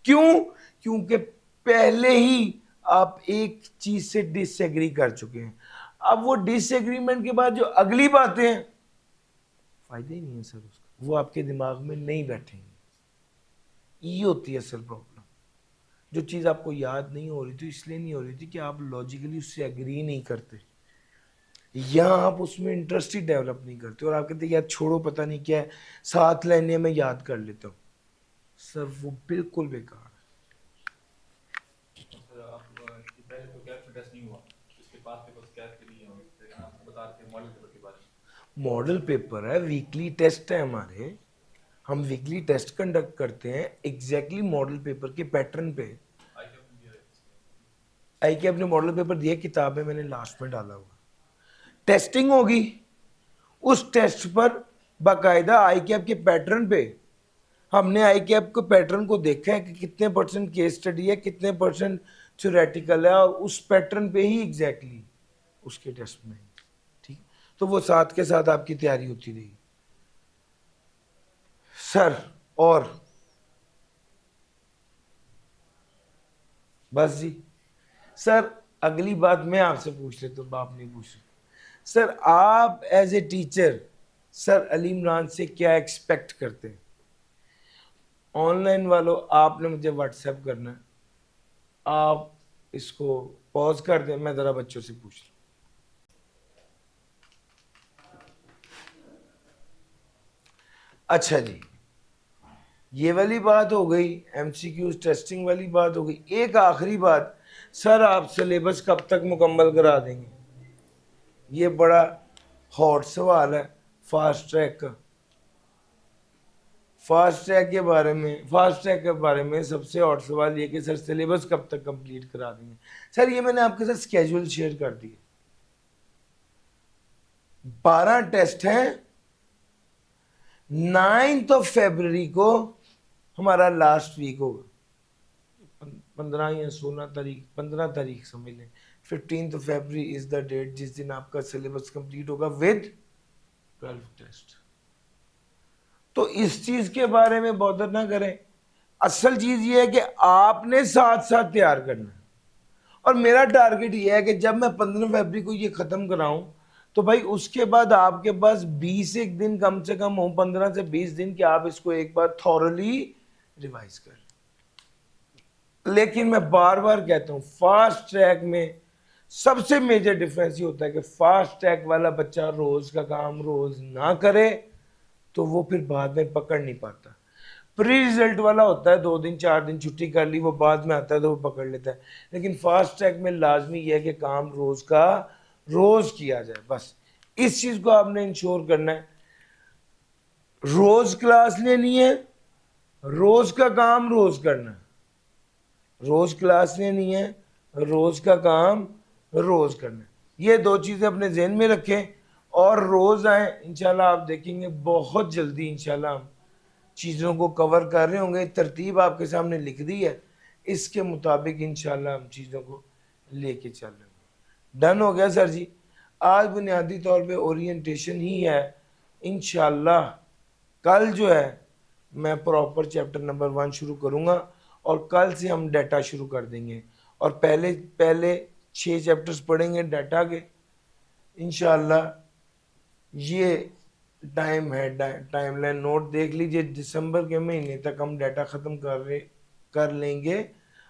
क्यों? क्योंकि पहले ही आप एक चीज से डिसएग्री कर चुके हैं। अब वो डिसएग्रीमेंट के बाद जो अगली बातें हैं फायदा ही नहीं है सर उसका, वो आपके दिमाग में नहीं बैठेंगे। ये होती है असल प्रॉब्लम। जो चीज़ आपको याद नहीं हो रही थी इसलिए नहीं हो रही थी कि आप लॉजिकली उससे एग्री नहीं करते, या आप उसमें इंटरेस्ट ही डेवलप नहीं करते और आप कहते यार छोड़ो पता नहीं क्या है, 7 लाइनें मैं याद कर लेता हूँ। सर वो बिल्कुल बेकार है। सर आप पहले तो कैट टेस्ट नहीं हुआ, इसके पास पेपर्स कैट के लिए हुए, आप बता रहे थे मॉडल पेपर के बारे में। मॉडल पेपर है, वीकली टेस्ट है हमारे, हम वीकली टेस्ट कंडक्ट करते हैं एग्जैक्टली मॉडल पेपर के पैटर्न पे। आई कैप में दिया है आई के अपने मॉडल पेपर दिया, किताब में मैंने लास्ट में डाला हुआ। टेस्टिंग होगी, उस टेस्ट पर बाकायदा आई कैप के पैटर्न पे हमने आई कैप के पैटर्न को देखा है कि कितने परसेंट केस स्टडी है, कितने परसेंट थ्योरेटिकल है, और उस पैटर्न पे ही एग्जैक्टली उसके टेस्ट में, ठीक। तो वो साथ के साथ आपकी तैयारी होती रही सर। और बस जी सर, अगली बात मैं आपसे पूछ लेता हूँ, आप नहीं पूछ रहे सर। आप as a teacher sir Ali Imran से क्या एक्सपेक्ट करते हैं? ऑनलाइन वालों, आपने मुझे व्हाट्सएप करना है, आप इसको पॉज कर दें, मैं ज़रा बच्चों से पूछ लूँ। अच्छा जी, ये वाली बात हो गई, एमसीक्यूज टेस्टिंग वाली बात हो गई। एक आखिरी बात सर, आप सिलेबस कब तक मुकम्मल करा देंगे? ये बड़ा हॉट सवाल है फास्ट ट्रैक का। फास्ट ट्रैक के बारे में सबसे हॉट सवाल ये कि सर सिलेबस कब तक कंप्लीट करा देंगे? सर ये मैंने आपके साथ स्केड्यूल शेयर कर दिया, 12 टेस्ट हैं। 9 फरवरी को हमारा लास्ट वीक होगा, 15 या 16 तारीख, 15 तारीख समझ लें। 15 फरवरी इज द डेट जिस दिन आपका सिलेबस कंप्लीट होगा विद 12 टेस्ट। तो इस चीज के बारे में बॉदर ना करें, असल चीज ये है कि आपने साथ साथ तैयार करना है। और मेरा टारगेट ये है कि जब मैं 15 फरवरी को ये खत्म कराऊं तो भाई उसके बाद आपके पास 20 एक दिन कम से कम हो, 15 से 20 दिन कि आप इसको एक बार थॉरली रिवाइज कर। लेकिन मैं बार बार कहता हूं, फास्ट ट्रैक में सबसे मेजर डिफरेंस ये होता है कि फास्ट ट्रैक वाला बच्चा रोज का काम रोज ना करे तो वो फिर बाद में पकड़ नहीं पाता। प्री रिजल्ट वाला होता है 2 दिन 4 दिन छुट्टी कर ली, वो बाद में आता है तो वो पकड़ लेता है। लेकिन फास्ट ट्रैक में लाजमी यह है कि काम रोज का रोज किया जाए, बस इस चीज को आपने इंश्योर करना है। रोज क्लास लेनी है, रोज का काम रोज करना है। रोज क्लास लेनी है, रोज का काम रोज करना है। ये 2 चीजें अपने जहन में रखें और रोज आए, इंशाल्लाह आप देखेंगे बहुत जल्दी इंशाल्लाह हम चीज़ों को कवर कर रहे होंगे। तरतीब आपके सामने लिख दी है, इसके मुताबिक इंशाल्लाह हम चीज़ों को लेके चल रहे हैं। डन हो गया सर जी। आज बुनियादी तौर पे ओरिएंटेशन ही है, इंशाल्लाह कल जो है मैं प्रॉपर चैप्टर नंबर 1 शुरू करूँगा और कल से हम डाटा शुरू कर देंगे और पहले पहले 6 चैप्टर्स पढ़ेंगे डाटा के इंशाल्लाह। ये टाइम है, टाइमलाइन नोट देख लीजिए, दिसंबर के महीने तक हम डाटा ख़त्म कर लेंगे।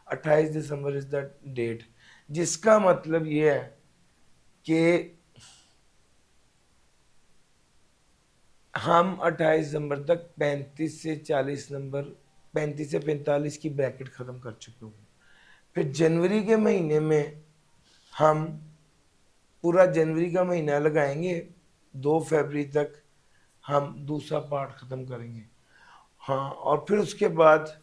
28 दिसंबर इज़ द डेट, जिसका मतलब ये है कि हम 28 दिसंबर तक 35 से 40 नंबर, 35 से 45 की ब्रैकेट ख़त्म कर चुके होंगे। फिर जनवरी के महीने में हम पूरा जनवरी का महीना लगाएंगे, 2 फरवरी तक हम दूसरा पार्ट ख़त्म करेंगे। हाँ, और फिर उसके बाद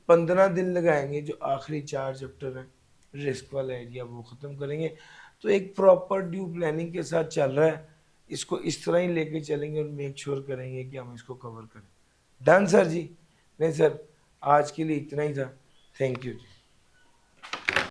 15 दिन लगाएंगे, जो आखिरी 4 चैप्टर हैं रिस्क वाला एरिया वो ख़त्म करेंगे। तो एक प्रॉपर ड्यू प्लानिंग के साथ चल रहा है, इसको इस तरह ही लेके चलेंगे और मेक श्योर करेंगे कि हम इसको कवर करें। Done sir ji? नहीं सर, आज के लिए इतना ही था। Thank you ji.